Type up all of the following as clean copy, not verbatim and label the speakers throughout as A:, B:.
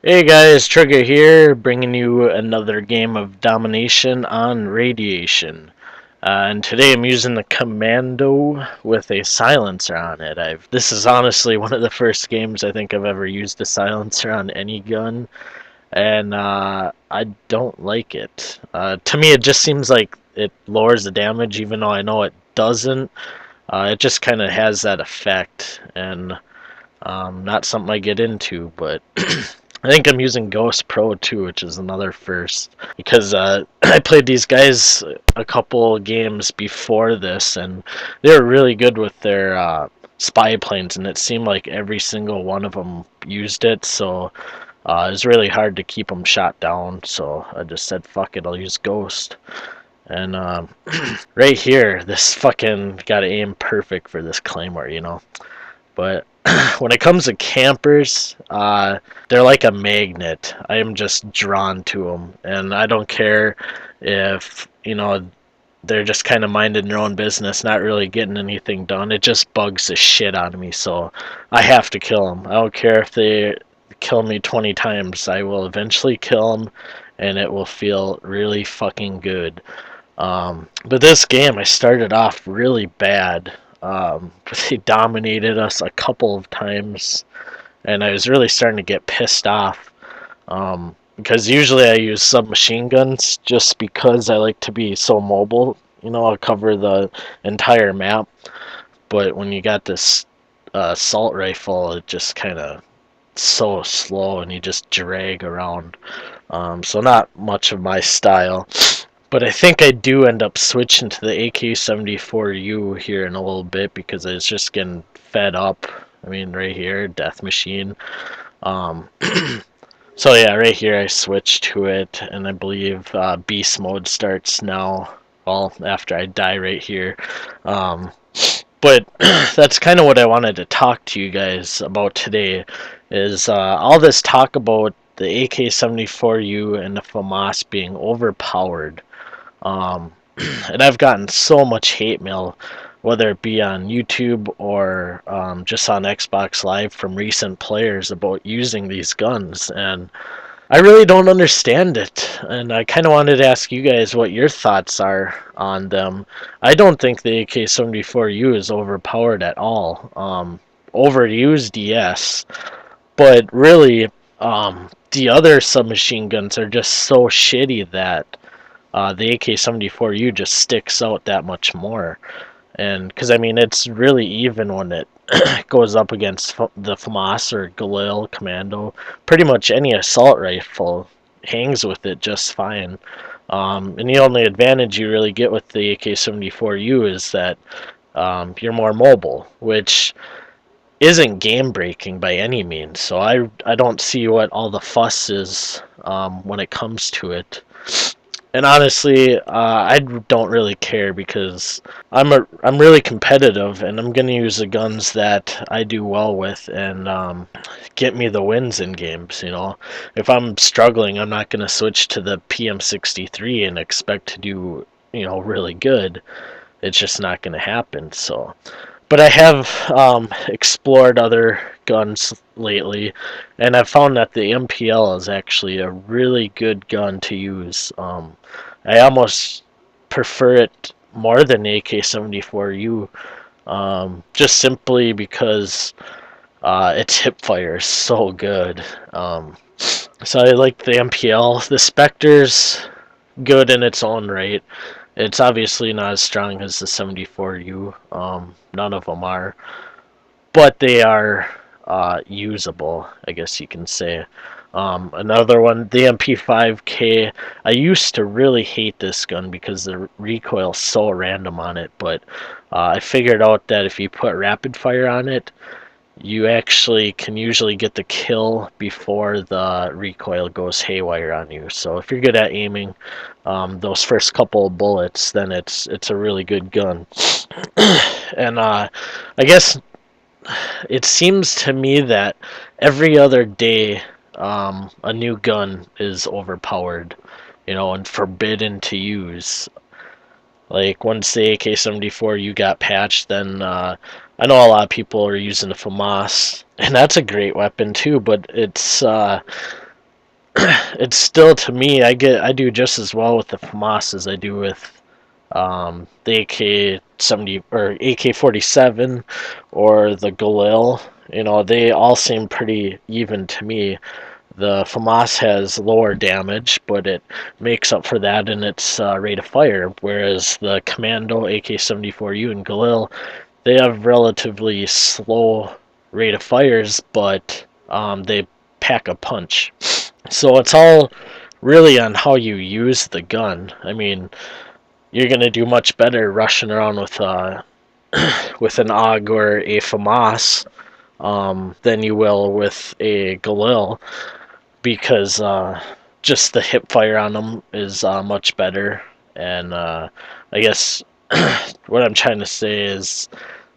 A: Hey guys, Trigger here, bringing you another game of Domination on Radiation. And today I'm using the Commando with a silencer on it. This is honestly one of the first games I think I've ever used a silencer on any gun, and I don't like it. To me, it just seems like it lowers the damage, even though I know it doesn't. It just kind of has that effect, and not something I get into, but I think I'm using Ghost Pro too, which is another first because I played these guys a couple games before this, and they were really good with their spy planes, and it seemed like every single one of them used it. So it was really hard to keep them shot down. So I just said, "Fuck it, I'll use Ghost." And right here, this fucking got to aim perfect for this claymore. But when it comes to campers, they're like a magnet. I am just drawn to them, and I don't care if they're just kind of minding their own business, not really getting anything done. It just bugs the shit out of me, so I have to kill them. I don't care if they kill me 20 times. I will eventually kill them, and it will feel really fucking good. But this game, I started off really bad. They dominated us a couple of times, and I was really starting to get pissed off. Because usually I use submachine guns just because I like to be so mobile. I'll cover the entire map. But when you got this assault rifle, it just kind of so slow and you just drag around. So not much of my style. But I think I do end up switching to the AK-74U here in a little bit because I was just getting fed up. I mean, right here, Death Machine. Um, so yeah, right here I switched to it, and I believe Beast Mode starts now. Well, after I die right here. Um, but that's kind of what I wanted to talk to you guys about today. Is all this talk about the AK-74U and the FAMAS being overpowered. Um, and I've gotten so much hate mail, whether it be on YouTube or just on Xbox Live from recent players about using these guns. And I really don't understand it. And I kind of wanted to ask you guys what your thoughts are on them. I don't think the AK-74U is overpowered at all. Overused, yes. But really, the other submachine guns are just so shitty that the AK-74U just sticks out that much more. And because I mean, it's really even when it goes up against the FAMAS or Galil Commando. Pretty much any assault rifle hangs with it just fine. And the only advantage you really get with the AK-74U is that you're more mobile, which isn't game breaking by any means. So I don't see what all the fuss is when it comes to it. And honestly, I don't really care because I'm really competitive, and I'm gonna use the guns that I do well with and get me the wins in games. If I'm struggling, I'm not gonna switch to the PM63 and expect to do really good. It's just not gonna happen. So, but I have explored other guns lately, and I've found that the MPL is actually a really good gun to use. I almost prefer it more than the AK-74U, just simply because its hip fire is so good. So I like the MPL. The Spectre's good in its own right. It's obviously not as strong as the 74U. None of them are, but they are usable, I guess you can say. Another one, the MP5K. I used to really hate this gun because the recoil is so random on it, but I figured out that if you put rapid fire on it, you actually can usually get the kill before the recoil goes haywire on you. So if you're good at aiming those first couple of bullets, then it's a really good gun. And I guess it seems to me that every other day a new gun is overpowered, and forbidden to use. Like once the AK-74U got patched, then I know a lot of people are using the FAMAS, and that's a great weapon too. But it's it's still, to me, I do just as well with the FAMAS as I do with the AK-70 or AK-47 or the Galil. You know, they all seem pretty even to me. The FAMAS has lower damage, but it makes up for that in its rate of fire, whereas the Commando, AK-74U, and Galil, they have relatively slow rate of fires, but they pack a punch. So it's all really on how you use the gun. I mean, you're gonna do much better rushing around with an AUG or a FAMAS than you will with a Galil, because just the hip fire on them is much better. And I guess what I'm trying to say is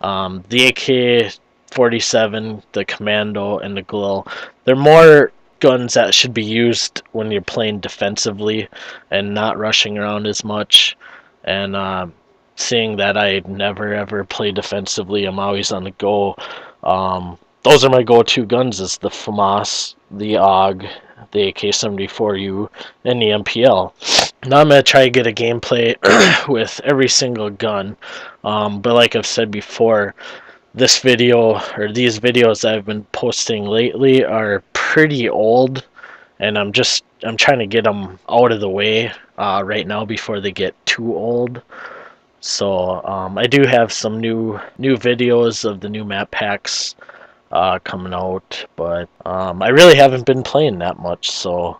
A: the AK-47, the Commando, and the Galil, they're more guns that should be used when you're playing defensively and not rushing around as much. And seeing that I never ever play defensively, I'm always on the go. Those are my go-to guns: is the FAMAS, the AUG, the AK-74U, and the MPL. Now I'm gonna try to get a gameplay with every single gun. But like I've said before, this video or these videos I've been posting lately are pretty old, and I'm trying to get them out of the way right now before they get too old. So I do have some new videos of the new map packs coming out, but I really haven't been playing that much. So,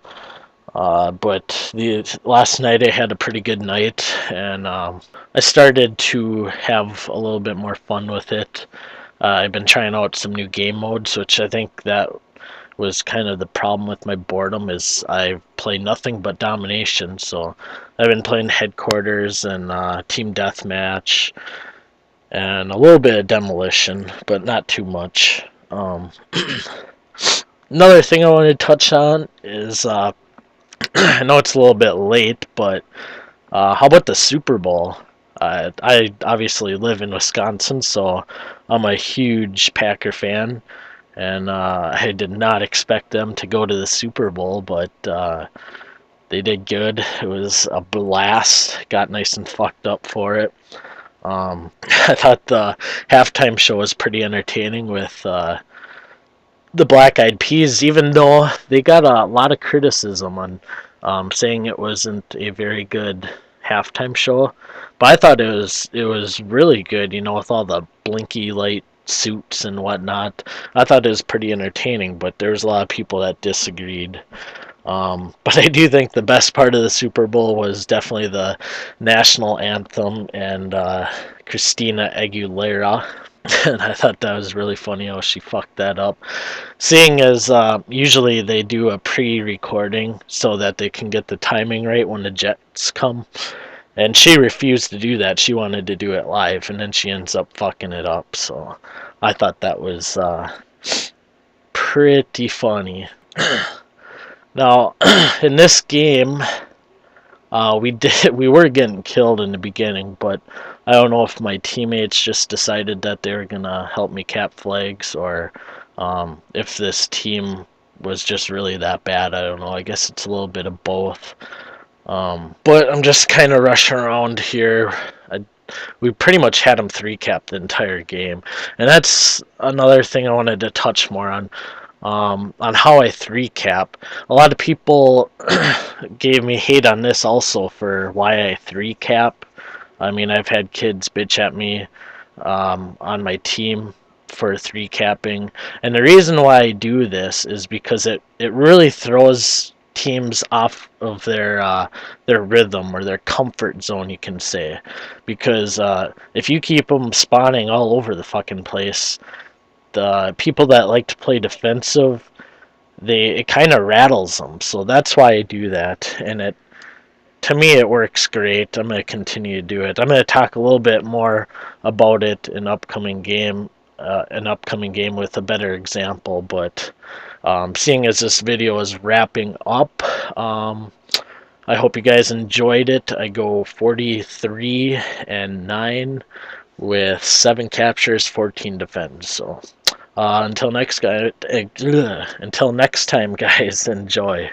A: but the last night I had a pretty good night, and I started to have a little bit more fun with it. I've been trying out some new game modes, which I think that was kind of the problem with my boredom, is I play nothing but domination. So I've been playing headquarters and team deathmatch and a little bit of demolition, but not too much. Another thing I want to touch on is I know it's a little bit late, but how about the Super Bowl? I obviously live in Wisconsin, so I'm a huge Packer fan, and I did not expect them to go to the Super Bowl, but they did good. It was a blast. Got nice and fucked up for it. I thought the halftime show was pretty entertaining with the Black Eyed Peas, even though they got a lot of criticism on saying it wasn't a very good halftime show. But I thought it was really good, with all the blinky light suits and whatnot. I thought it was pretty entertaining, but there was a lot of people that disagreed. But I do think the best part of the Super Bowl was definitely the national anthem and Christina Aguilera. And I thought that was really funny how she fucked that up. Seeing as usually they do a pre-recording so that they can get the timing right when the Jets come. And she refused to do that. She wanted to do it live, and then she ends up fucking it up. So I thought that was pretty funny. Now, in this game, we were getting killed in the beginning, but I don't know if my teammates just decided that they were gonna help me cap flags, or if this team was just really that bad. I don't know. I guess it's a little bit of both. But I'm just kind of rushing around here. We pretty much had them 3-cap the entire game, and that's another thing I wanted to touch more on how I 3-cap. A lot of people gave me hate on this also for why I 3-cap. I mean, I've had kids bitch at me on my team for 3-capping, and the reason why I do this is because it really throws teams off of their rhythm or their comfort zone, you can say, because if you keep them spawning all over the fucking place, the people that like to play defensive, it kind of rattles them. So that's why I do that, and to me it works great. I'm going to continue to do it. I'm going to talk a little bit more about it in an upcoming game with a better example. But seeing as this video is wrapping up, I hope you guys enjoyed it. I go 43-9 with 7 captures, 14 defends. So until next time, guys, enjoy.